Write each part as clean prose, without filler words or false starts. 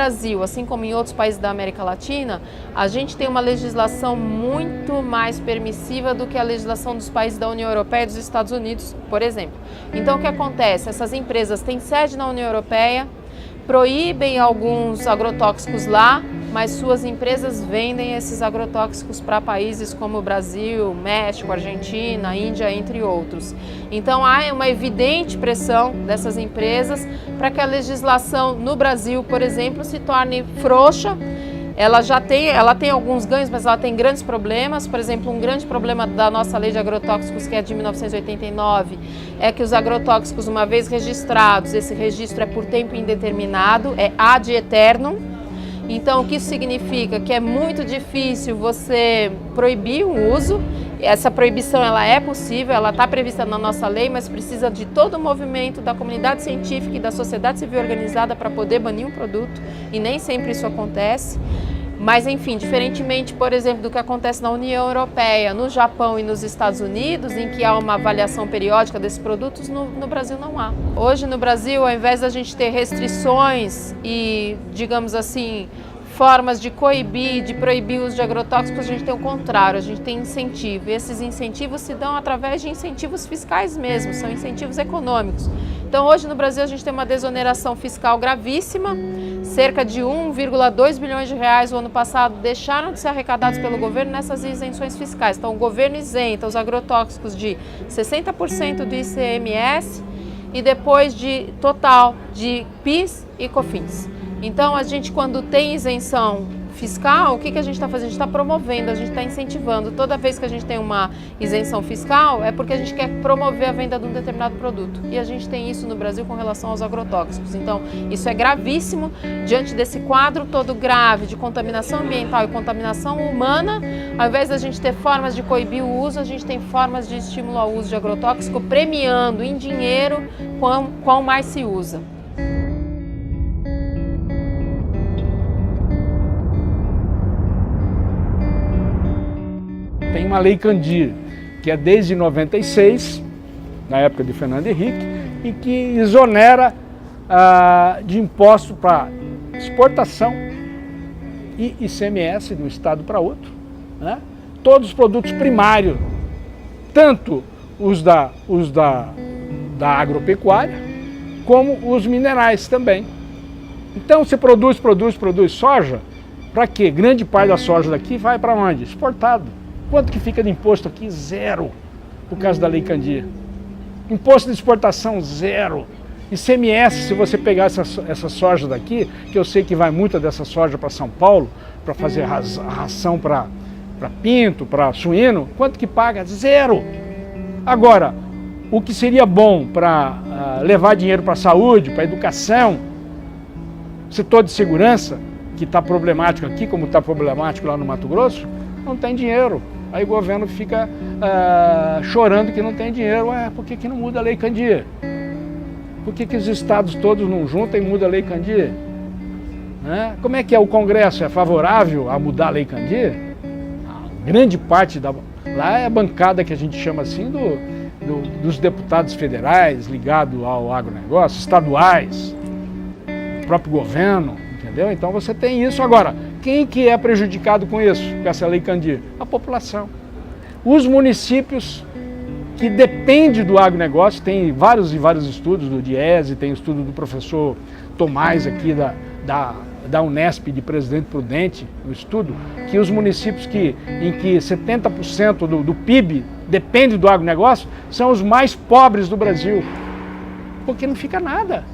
Brasil, assim como em outros países da América Latina, a gente tem uma legislação muito mais permissiva do que a legislação dos países da União Europeia e dos Estados Unidos, por exemplo. Então, o que acontece? Essas empresas têm sede na União Europeia, proíbem alguns agrotóxicos lá, mas suas empresas vendem esses agrotóxicos para países como Brasil, México, Argentina, Índia, entre outros. Então há uma evidente pressão dessas empresas para que a legislação no Brasil, por exemplo, se torne frouxa. Ela tem alguns ganhos, mas ela tem grandes problemas. Por exemplo, um grande problema da nossa lei de agrotóxicos, que é de 1989, é que os agrotóxicos, uma vez registrados, esse registro é por tempo indeterminado, é ad eternum. Então, o que isso significa? Que é muito difícil você proibir o uso. Essa proibição ela é possível, ela está prevista na nossa lei, mas precisa de todo o movimento da comunidade científica e da sociedade civil organizada para poder banir um produto, e nem sempre isso acontece. Mas, enfim, diferentemente, por exemplo, do que acontece na União Europeia, no Japão e nos Estados Unidos, em que há uma avaliação periódica desses produtos, no Brasil não há. Hoje, no Brasil, ao invés da gente ter restrições e, digamos assim, formas de coibir, de proibir o uso de agrotóxicos, a gente tem o contrário, a gente tem incentivo. E esses incentivos se dão através de incentivos fiscais mesmo, são incentivos econômicos. Então, hoje no Brasil, a gente tem uma desoneração fiscal gravíssima, cerca de 1,2 bilhões de reais o ano passado deixaram de ser arrecadados pelo governo nessas isenções fiscais. Então, o governo isenta os agrotóxicos de 60% do ICMS e depois de total de PIS e COFINS. Então, a gente, quando tem isenção fiscal, o que a gente está fazendo? A gente está promovendo, a gente está incentivando. Toda vez que a gente tem uma isenção fiscal, é porque a gente quer promover a venda de um determinado produto. E a gente tem isso no Brasil com relação aos agrotóxicos. Então, isso é gravíssimo. Diante desse quadro todo grave de contaminação ambiental e contaminação humana, ao invés da gente ter formas de coibir o uso, a gente tem formas de estímulo ao uso de agrotóxico, premiando em dinheiro quão mais se usa. Tem uma lei Candir, que é desde 96, na época de Fernando Henrique, e que exonera de imposto para exportação e ICMS de um estado para outro, né? Todos os produtos primários, tanto os da agropecuária, como os minerais também. Então, você produz soja, para quê? Grande parte da soja daqui vai para onde? Exportado. Quanto que fica de imposto aqui? Zero, por causa da Lei Candir. Imposto de exportação, zero. ICMS, se você pegar essa soja daqui, que eu sei que vai muita dessa soja para São Paulo, para fazer ração para pinto, para suíno, quanto que paga? Zero. Agora, o que seria bom para levar dinheiro para a saúde, para a educação, setor de segurança, que está problemático aqui, como está problemático lá no Mato Grosso, não tem dinheiro. Aí o governo fica chorando que não tem dinheiro. Ué, por que não muda a Lei Candir? Por que os estados todos não juntam e mudam a Lei Candir? Né? Como é que é o Congresso? É favorável a mudar a Lei Candir? Grande parte lá é a bancada que a gente chama assim dos deputados federais ligados ao agronegócio, estaduais, o próprio governo, entendeu? Então você tem isso. Agora, quem que é prejudicado com isso, com essa Lei Candir? A população. Os municípios que dependem do agronegócio, tem vários e vários estudos do Diese, tem estudo do professor Tomás aqui da Unesp, de Presidente Prudente, um estudo, que os municípios em que 70% do PIB depende do agronegócio são os mais pobres do Brasil, porque não fica nada.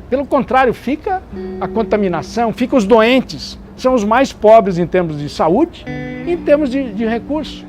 Pelo contrário, fica a contaminação, fica os doentes, são os mais pobres em termos de saúde e em termos de recursos.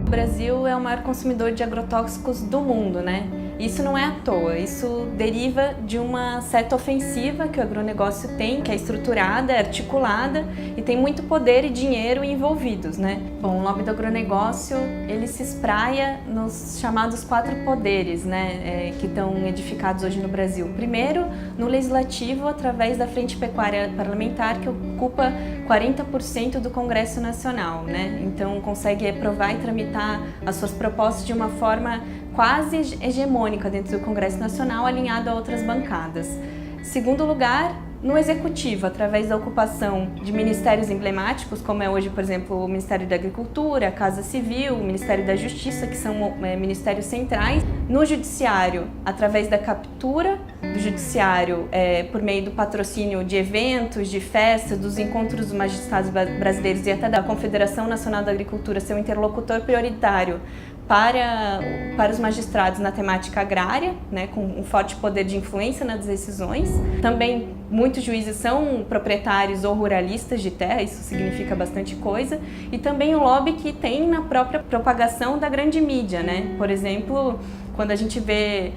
O Brasil é o maior consumidor de agrotóxicos do mundo, né? Isso não é à toa, isso deriva de uma certa ofensiva que o agronegócio tem, que é estruturada, é articulada e tem muito poder e dinheiro envolvidos, né? Bom, o lobby do agronegócio, ele se espraia nos chamados 4 poderes, né, que estão edificados hoje no Brasil. Primeiro, no legislativo, através da Frente Pecuária Parlamentar, que ocupa 40% do Congresso Nacional, né? Então, consegue aprovar e tramitar as suas propostas de uma forma quase hegemônica dentro do Congresso Nacional, alinhado a outras bancadas. Segundo lugar, no Executivo, através da ocupação de ministérios emblemáticos, como é hoje, por exemplo, o Ministério da Agricultura, a Casa Civil, o Ministério da Justiça, que são ministérios centrais. No Judiciário, através da captura do Judiciário, por meio do patrocínio de eventos, de festas, dos encontros dos magistrados brasileiros e até da Confederação Nacional da Agricultura, ser um interlocutor prioritário para os magistrados na temática agrária, né, com um forte poder de influência nas decisões. Também muitos juízes são proprietários ou ruralistas de terra, isso significa bastante coisa. E também o lobby que tem na própria propagação da grande mídia, né? Por exemplo, quando a gente vê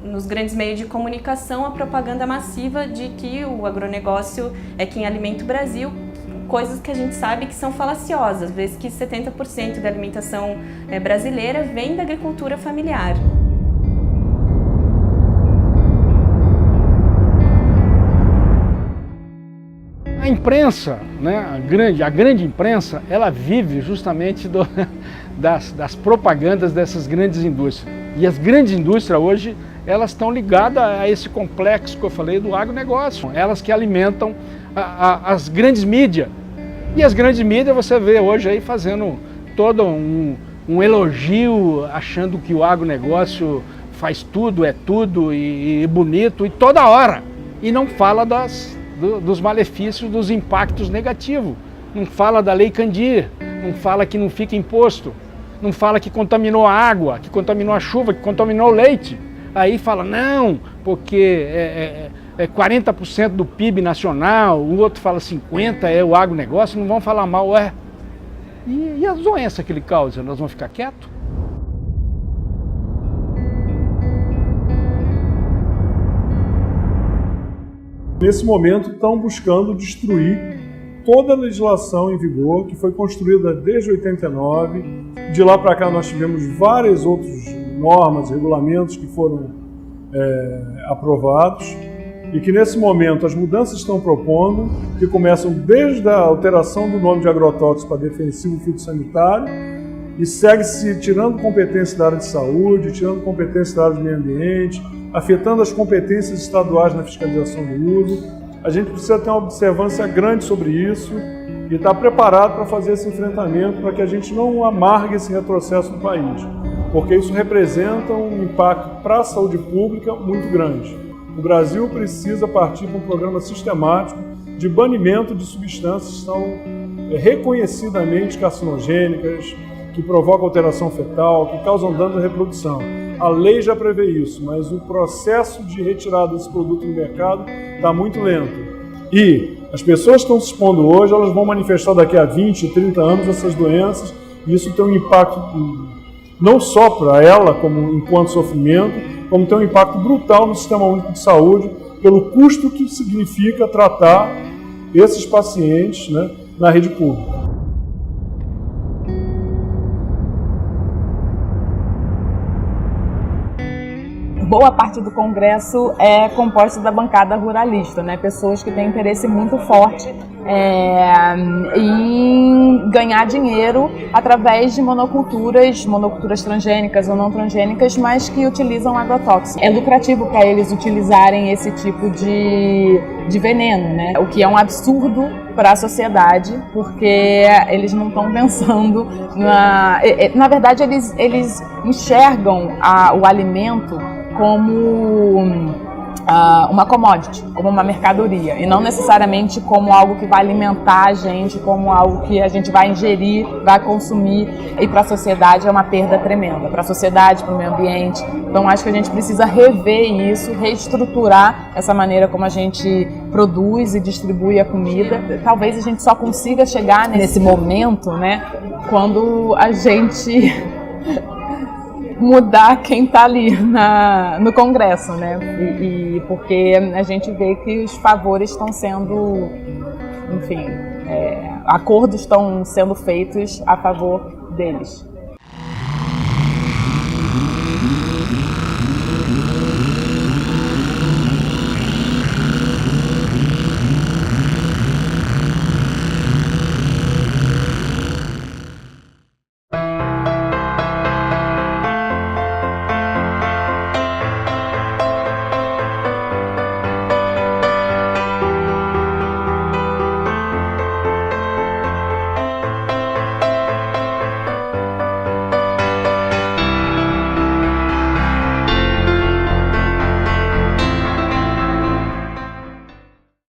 nos grandes meios de comunicação a propaganda massiva de que o agronegócio é quem alimenta o Brasil, coisas que a gente sabe que são falaciosas, vez que 70% da alimentação brasileira vem da agricultura familiar. A imprensa, né, a grande imprensa, ela vive justamente das propagandas dessas grandes indústrias. E as grandes indústrias hoje, elas estão ligadas a esse complexo que eu falei do agronegócio. Elas que alimentam as grandes mídias. E as grandes mídias você vê hoje aí fazendo todo um elogio, achando que o agronegócio faz tudo, é tudo e bonito, e toda hora. E não fala dos malefícios, dos impactos negativos. Não fala da Lei Candir, não fala que não fica imposto, não fala que contaminou a água, que contaminou a chuva, que contaminou o leite. Aí fala, não, porque é 40% do PIB nacional, o outro fala 50%, é o agronegócio, não vão falar mal, E as doenças que ele causa, nós vamos ficar quietos? Nesse momento estão buscando destruir toda a legislação em vigor, que foi construída desde 89. De lá para cá nós tivemos várias outras normas, regulamentos que foram aprovados, e que nesse momento as mudanças estão propondo, que começam desde a alteração do nome de agrotóxico para defensivo fitossanitário, e segue-se tirando competência da área de saúde, tirando competência da área de meio ambiente, afetando as competências estaduais na fiscalização do uso. A gente precisa ter uma observância grande sobre isso e estar preparado para fazer esse enfrentamento, para que a gente não amargue esse retrocesso no país, porque isso representa um impacto para a saúde pública muito grande. O Brasil precisa partir para um programa sistemático de banimento de substâncias que são reconhecidamente carcinogênicas, que provocam alteração fetal, que causam dano à reprodução. A lei já prevê isso, mas o processo de retirada desse produto no mercado está muito lento. E as pessoas que estão se expondo hoje, elas vão manifestar daqui a 20, 30 anos essas doenças, e isso tem um impacto não só para ela, como enquanto sofrimento, como tem um impacto brutal no Sistema Único de Saúde, pelo custo que significa tratar esses pacientes, né, na rede pública. Boa parte do Congresso é composta da bancada ruralista, né? Pessoas que têm interesse muito forte em ganhar dinheiro através de monoculturas transgênicas ou não transgênicas, mas que utilizam agrotóxicos. É lucrativo para eles utilizarem esse tipo de veneno, né? O que é um absurdo para a sociedade, porque eles não estão pensando na verdade, eles enxergam o alimento como uma commodity, como uma mercadoria, e não necessariamente como algo que vai alimentar a gente, como algo que a gente vai ingerir, vai consumir, e para a sociedade é uma perda tremenda, para a sociedade, para o meio ambiente. Então acho que a gente precisa rever isso, reestruturar essa maneira como a gente produz e distribui a comida. Talvez a gente só consiga chegar nesse momento, né, quando a gente mudar quem está ali no Congresso, né? E porque a gente vê que os favores estão sendo, enfim, acordos estão sendo feitos a favor deles.